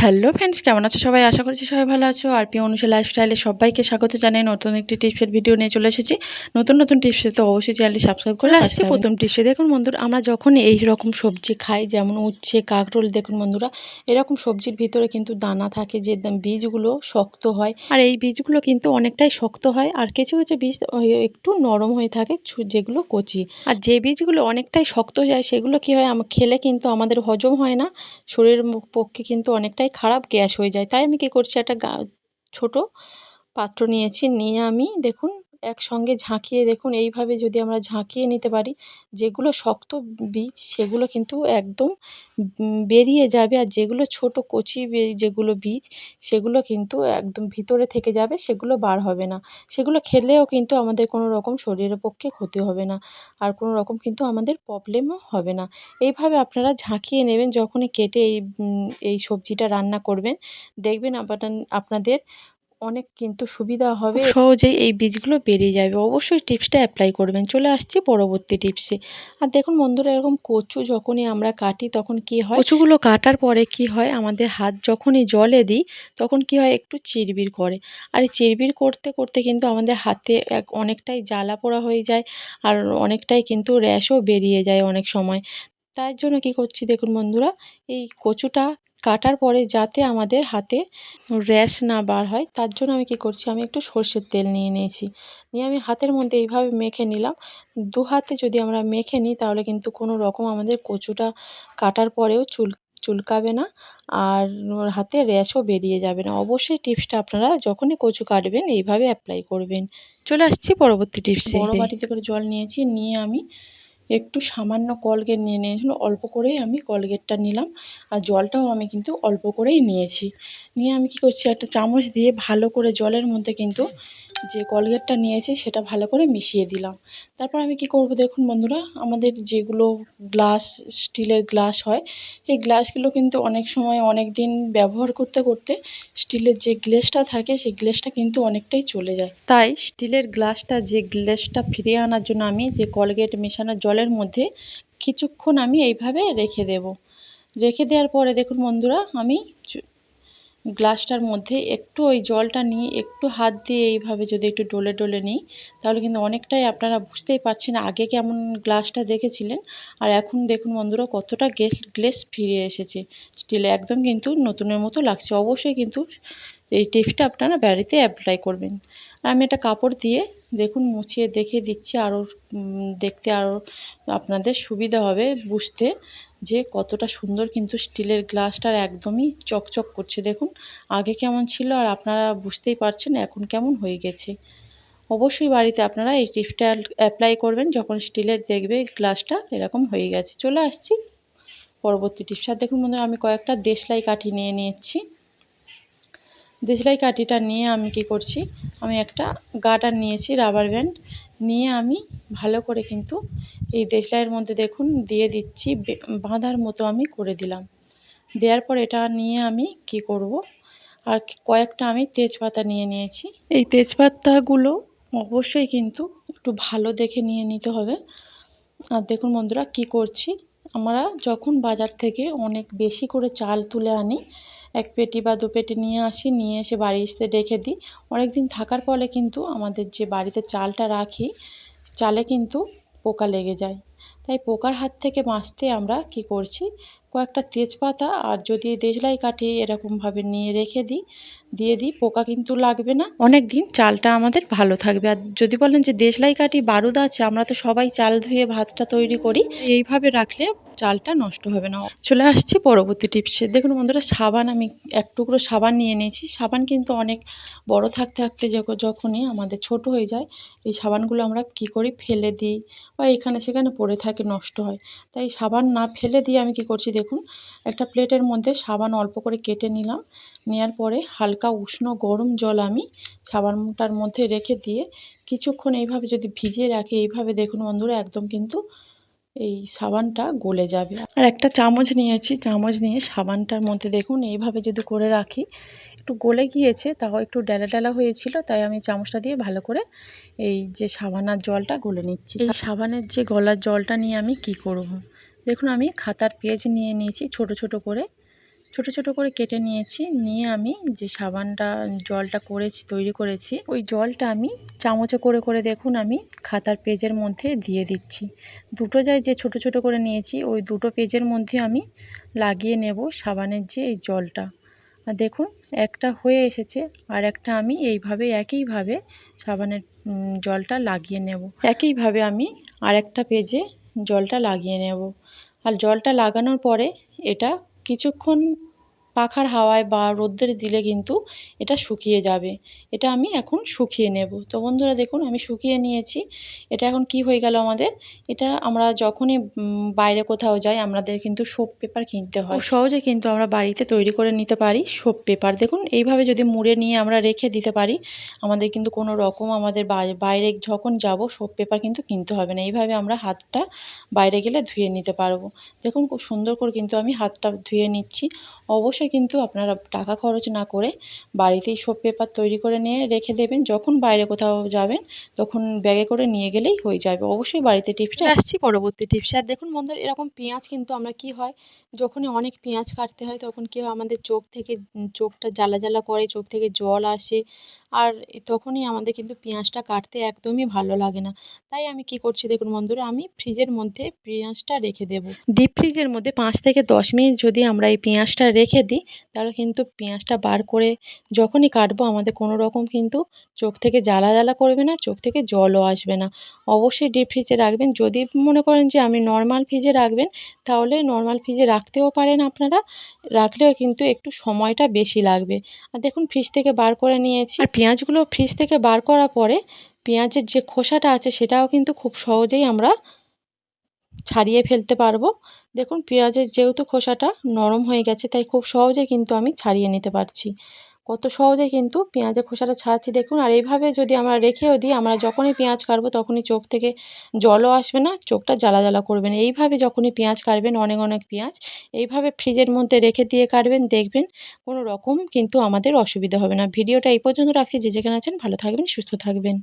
Hello friends, কেমন আছো সবাই? আশা করছি সবাই ভালো আছো। আর পি অনুষা লাইফস্টাইলে সবাইকে স্বাগত জানাই। নতুন একটি টিপসের ভিডিও নিয়ে চলে এসেছি। নতুন টিপসে তো অবশ্যই চ্যানেলটি সাবস্ক্রাইব করে আসছি। প্রথম টিপসে দেখুন বন্ধুরা, আমরা যখন এই রকম সবজি খাই, যেমন উচ্ছে, কাঁকরোল, দেখুন বন্ধুরা এরকম সবজির ভিতরে কিন্তু দানা থাকে, যে বীজগুলো শক্ত হয়। আর এই বীজগুলো কিন্তু অনেকটাই শক্ত হয়, আর কিছু কিছু বীজ একটু নরম হয়ে থাকে, যেগুলো কচি। আর যে বীজগুলো অনেকটাই শক্ত হয়ে যায়, সেগুলো কি হয়, খেলে কিন্তু আমাদের হজম হয় না, শরীরের পক্ষে কিন্তু অনেকটাই খারাপ, গ্যাস হয়ে যায়। তাই আমি কী করছি, একটা ছোট পাত্র নিয়েছি, নিয়ে আমি দেখুন একসঙ্গে ঝাঁকিয়ে, দেখুন এইভাবে যদি আমরা ঝাঁকিয়ে নিতে পারি, যেগুলো শক্ত বীজ সেগুলো কিন্তু একদম বেরিয়ে যাবে, আর যেগুলো ছোট কচি যেগুলো বীজ সেগুলো কিন্তু একদম ভিতরে থেকে যাবে, সেগুলো বার হবে না। সেগুলো খেলেও কিন্তু আমাদের কোনো রকম শরীরের পক্ষে ক্ষতি হবে না, আর কোনো রকম কিন্তু আমাদের প্রবলেমও হবে না। এইভাবে আপনারা ঝাঁকিয়ে নেবেন যখনই কেটে এই সবজিটা রান্না করবেন, দেখবেন আপনাদের অনেক কিন্তু সুবিধা হবে, সহজেই এই বীজগুলো বেরিয়ে যাবে। অবশ্যই টিপসটা অ্যাপ্লাই করবেন। চলে আসছি পরবর্তী টিপসে। আর দেখুন বন্ধুরা, এরকম কচু যখনই আমরা কাটি, তখন কি হয়, কচুগুলো কাটার পরে কি হয়, আমাদের হাত যখনই জলে দিই তখন কি হয়, একটু চিরবির করে। আর এই চিরবির করতে করতে কিন্তু আমাদের হাতে অনেকটাই জ্বালা পোড়া হয়ে যায়, আর অনেকটাই কিন্তু র্যাশও বেরিয়ে যায় অনেক সময়। তার জন্য কি করছি দেখুন বন্ধুরা, এই কচুটা কাটার পরে যাতে আমাদের হাতে র্যাশ না বার হয়, তার জন্য আমি কি করছি, আমি একটু সর্ষের তেল নিয়ে নিয়েছি, নিয়ে আমি হাতের মধ্যে এইভাবে মেখে নিলাম। দু হাতে যদি আমরা মেখে নিই, তাহলে কিন্তু কোনো রকম আমাদের কচুটা কাটার পরেও চুলকাবে না, আর হাতে র্যাশও বেরিয়ে যাবে না। অবশ্যই টিপসটা আপনারা যখনই কচু কাটবেন এইভাবে অ্যাপ্লাই করবেন। চলে আসছি পরবর্তী টিপসে। বড় বাটিতে করে জল নিয়েছি, নিয়ে আমি একটু সামান্য কলগেট নিয়ে নিয়েছিল, অল্প করেই আমি কলগেটটা নিলাম, আর জলটাও আমি কিন্তু অল্প করেই নিয়েছি। নিয়ে আমি কি করছি, একটা চামচ দিয়ে ভালো করে জলের মধ্যে কিন্তু যে কলগেটটা নিয়েছি সেটা ভালো করে মিশিয়ে দিলাম। তারপর আমি কি করব দেখুন বন্ধুরা, আমাদের যেগুলো গ্লাস, স্টিলের গ্লাস হয়, এই গ্লাসগুলো কিন্তু অনেক সময় অনেক দিন ব্যবহার করতে করতে স্টিলের যে গ্লেসটা থাকে, সেই গ্লেসটা কিন্তু অনেকটাই চলে যায়। তাই স্টিলের গ্লাসটা ফিরিয়ে আনার জন্য আমি যে কলগেট মেশানো জলের মধ্যে কিছুক্ষণ আমি এইভাবে রেখে দেব। রেখে দেওয়ার পরে দেখুন বন্ধুরা, আমি গ্লাসটার মধ্যে একটু ওই জলটা নিয়ে একটু হাত দিয়ে এইভাবে যদি একটু ডলে ডলে নিই, তাহলে কিন্তু অনেকটাই, আপনারা বুঝতেই পারছেন আগে কেমন গ্লাসটা দেখেছিলেন, আর এখন দেখুন বন্ধুরা কতটা গ্লেস ফিরে এসেছে স্টিলে, একদম কিন্তু নতুনের মতো লাগছে। অবশ্যই কিন্তু এই টিপসটা আপনারা বাড়িতে অ্যাপ্লাই করবেন। আর আমি একটা কাপড় দিয়ে দেখুন মুছিয়ে দেখিয়ে দিচ্ছি, আরও দেখতে আরও আপনাদের সুবিধা হবে বুঝতে, যে কতটা সুন্দর কিন্তু স্টিলের গ্লাসটার একদমই চকচক করছে। দেখুন আগে কেমন ছিল, আর আপনারা বুঝতেই পারছেন এখন কেমন হয়ে গেছে। অবশ্যই বাড়িতে আপনারা এই টিপসটা অ্যাপ্লাই করবেন যখন স্টিলের দেখবে গ্লাসটা এরকম হয়ে গেছে। চলে আসছি পরবর্তী টিপস। আর দেখুন বন্ধুরা, আমি কয়েকটা দেশলাই কাঠি নিয়ে নিয়েছি। দেশলাই কাঠিটা নিয়ে আমি কি করছি, আমি একটা গার্ডার নিয়েছি, রাবার ব্যান্ড নিয়ে আমি ভালো করে কিন্তু এই দেশলাইয়ের মধ্যে দেখুন দিয়ে দিচ্ছি, বাঁধার মতো আমি করে দিলাম। দেওয়ার পর এটা নিয়ে আমি কি করব, আর কয়েকটা আমি তেজপাতা নিয়ে নিয়েছি। এই তেজপাতাগুলো অবশ্যই কিন্তু একটু ভালো দেখে নিয়ে নিতে হবে। আর দেখুন বন্ধুরা কি করছি, আমরা যখন বাজার থেকে অনেক বেশি করে চাল তুলে আনি, 1 পেটি বা 2 পেটি নিয়ে আসি, নিয়ে এসে বাড়িতে রেখে দিই। অনেক দিন থাকার ফলে কিন্তু আমাদের যে বাড়িতে চালটা রাখি, চালে কিন্তু পোকা লেগে যায়। তাই পোকার হাত থেকে বাঁচতে আমরা কি করছি, কয়েকটা তেজপাতা আর যদি দেশলাই কাঠি এরকমভাবে নিয়ে রেখে দিয়ে দিই, পোকা কিন্তু লাগবে না, অনেক দিন চালটা আমাদের ভালো থাকবে। আর যদি বলেন যে দেশলাই কাঠি বারুদ আছে, আমরা তো সবাই চাল ধুয়ে ভাতটা তৈরি করি, এইভাবে রাখলে চালটা নষ্ট হবে না। চলে আসছি পরবর্তী টিপসে। দেখুন বন্ধুরা, সাবান, আমি 1 টুকরো সাবান নিয়ে নিয়েছি। সাবান কিন্তু অনেক বড় থাকতে থাকতে যখনই আমাদের ছোট হয়ে যায়, এই সাবানগুলো আমরা কি করি, ফেলে দিই, বা এখানে সেখানে পড়ে থাকে, নষ্ট হয়। তাই সাবান না ফেলে দিয়ে আমি কি করছি দেখুন, একটা প্লেটের মধ্যে সাবান অল্প করে কেটে নিলাম, নেওয়ার পরে হালকা উষ্ণ গরম জল আমি সাবানটার মধ্যে রেখে দিয়ে কিছুক্ষণ এইভাবে যদি ভিজিয়ে রাখি, এইভাবে দেখুন বন্ধুরা একদম কিন্তু এই সাবানটা গলে যাবে। আর একটা চামচ নিয়েছি, চামচ নিয়ে সাবানটার মধ্যে দেখুন এইভাবে যদি করে রাখি, একটু গলে গিয়েছে, তাও একটু ডেলা ডেলা হয়েছিল, তাই আমি চামচটা দিয়ে ভালো করে এই যে সাবানার জলটা গলে নিচ্ছি। এই সাবানের যে গলার জলটা নিয়ে আমি কি করব, দেখুন আমি খাতার পেজ নিয়ে নিয়েছি, ছোট ছোট করে ছোট ছোট করে কেটে নিয়েছি। নিয়ে আমি যে সাবানটা জলটা তৈরি করেছি, ওই জলটা আমি চামচে করে করে দেখুন আমি খাতার পেজের মধ্যে দিয়ে দিচ্ছি। দুটো যে ছোট ছোট করে নিয়েছি, ওই দুটো পেজের মধ্যে আমি লাগিয়ে নেব সাবানের যে এই জলটা। আর দেখুন একটা হয়ে এসেছে, আর একটা আমি একইভাবে সাবানের জলটা লাগিয়ে নেব। একইভাবে আমি আরেকটা পেজে জলটা লাগিয়ে নেব। আর জলটা লাগানোর পরে এটা কিছুক্ষণ পাখার হাওয়ায় বা রোদ্দুরে দিলে কিন্তু এটা শুকিয়ে যাবে। এটা আমি এখন শুকিয়ে নেব। তো বন্ধুরা দেখুন আমি শুকিয়ে নিয়েছি। এটা এখন কি হয়ে গেল আমাদের, এটা আমরা যখনই বাইরে কোথাও যাই আমাদের কিন্তু সোপ পেপার কিনতে হয়। খুব সহজে কিন্তু আমরা বাড়িতে তৈরি করে নিতে পারি সোপ পেপার। দেখুন এইভাবে যদি মুড়ে নিয়ে আমরা রেখে দিতে পারি, আমাদের কিন্তু কোনো রকম আমাদের বাইরে যখন যাব সোপ পেপার কিন্তু কিনতে হবে না। এইভাবে আমরা হাতটা বাইরে গেলে ধুয়ে নিতে পারবো। দেখুন খুব সুন্দর করে কিন্তু আমি হাতটা ধুয়ে নিচ্ছি। অবশ্যই কিন্তু আপনারা টাকা খরচ না করে বাড়িতেই সোপ পেপার তৈরি করে নিয়ে রেখে দেবেন। যখন বাইরে কোথাও যাবেন তখন ব্যাগে করে নিয়ে গেলেই হয়ে যাবে। অবশ্যই বাড়িতে টিপসটা আসছি পরবর্তী টিপসে। আর দেখুন বন্ধুরা এরকম পেঁয়াজ কিন্তু আমরা কি হয়, যখনই অনেক পেঁয়াজ কাটতে হয় তখন কি হয় আমাদের চোখ থেকে চোখটা জ্বালা জ্বালা করে, চোখ থেকে জল আসে। আর তখনই আমাদের কিন্তু পেঁয়াজটা কাটতে একদমই ভালো লাগে না। তাই আমি কি করছি দেখুন বন্ধুরা, আমি ফ্রিজের মধ্যে পেঁয়াজটা রেখে দেব। ডিপ ফ্রিজের মধ্যে 5 থেকে 10 মিনিট যদি আমরা এই পেঁয়াজটা রেখে দিই, তাহলে কিন্তু পেঁয়াজটা বার করে যখনই কাটবো আমাদের কোনো রকম কিন্তু চোখ থেকে জ্বালা জ্বালা করবে না, চোখ থেকে জলও আসবে না। অবশ্যই ডিপ ফ্রিজে রাখবেন। যদি মনে করেন যে আমি নর্মাল ফ্রিজে রাখবেন, তাহলে নর্মাল ফ্রিজে রাখতেও পারেন আপনারা। রাখলেও কিন্তু একটু সময়টা বেশি লাগবে। আর দেখুন ফ্রিজ থেকে বার করে নিয়েছি। আর পেঁয়াজগুলো ফ্রিজ থেকে বার করার পরে পেঁয়াজের যে খোসাটা আছে সেটাও কিন্তু খুব সহজেই আমরা ছাড়িয়ে ফেলতে পারবো। দেখুন পেঁয়াজের যেহেতু খোসাটা নরম হয়ে গেছে, তাই খুব সহজে কিন্তু আমি ছাড়িয়ে নিতে পারছি। কত সহজে কিন্তু পেঁয়াজের খোসাটা ছাড়াচ্ছি দেখুন। আর এইভাবে যদি আমরা রেখেও দিই, আমরা যখনই পেঁয়াজ কাটবো তখনই চোখ থেকে জলও আসবে না, চোখটা জ্বালা জ্বালা করবে না। এইভাবে যখনই পেঁয়াজ কাটবেন, অনেক অনেক পেঁয়াজ এইভাবে ফ্রিজের মধ্যে রেখে দিয়ে কাটবেন, দেখবেন কোনো রকম কিন্তু আমাদের অসুবিধা হবে না। ভিডিওটা এই পর্যন্ত রাখছি। যে যেখানে আছেন ভালো থাকবেন, সুস্থ থাকবেন।